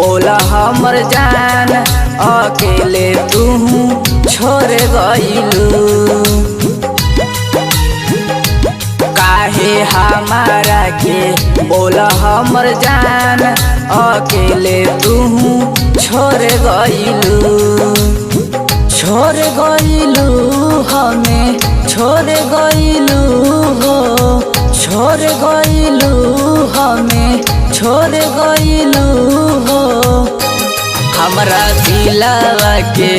बोला हमर जान अकेले तू छोड़ गइलू। काहे हमारा के बोला हमर जान अकेले तू छोड़ गइलू। छोड़ गइलू हमें छोड़ गइलू हो, छोड़ गइलू हमें छोड़ गइलू हो। हमरा दिलवा के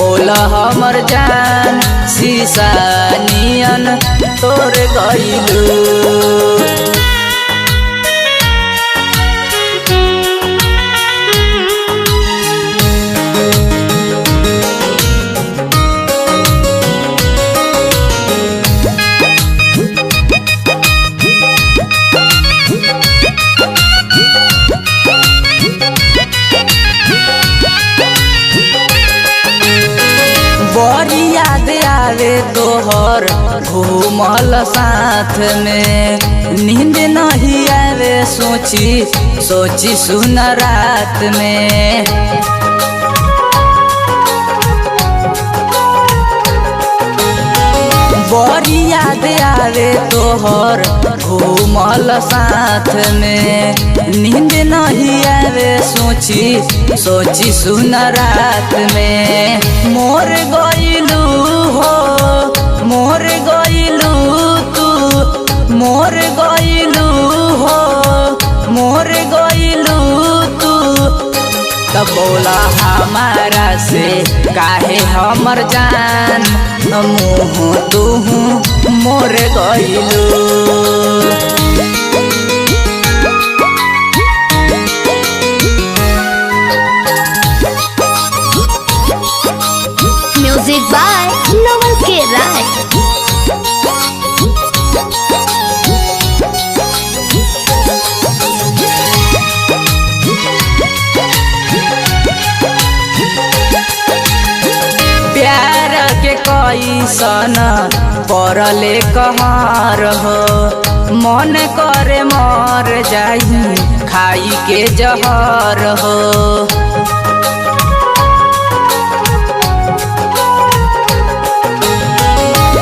बोला हमर जान शीशा नियन तोड़ गइलू। बड़ी याद आवे तोहर घूमल साथ में, नींद नहीं आवे सोची सोची सुन रात में। बड़ी याद आवे तोहर घूमल साथ में, नींद नहीं आवे सोची सोची सुन रात में। मोर गइलू हो, मोर गइलू तू, मोर गइलू हो, मोर गइलू तू। तब बोला हमारा से काहे हमर जान मुँह तू मोर गइलू। म्यूजिक बाय नवल के राय। प्यार के कैसन परले कहर हो, मन करे मर जाई खाई के जहर हो।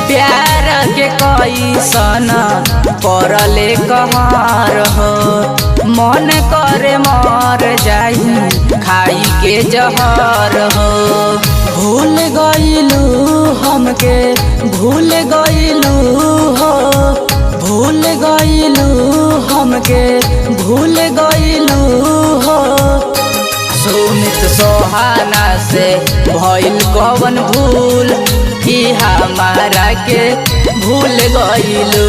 प्यार के कैसन परले कहर हो, मन करे मर जाई खाई के जहर हो। भूल गइलू हमके भूल गइलू हो, भूल गइलू हमके भूल गइलू हो। सुमित सोहाना से भइल कवन भूल कि हमारा के भूल गइलू।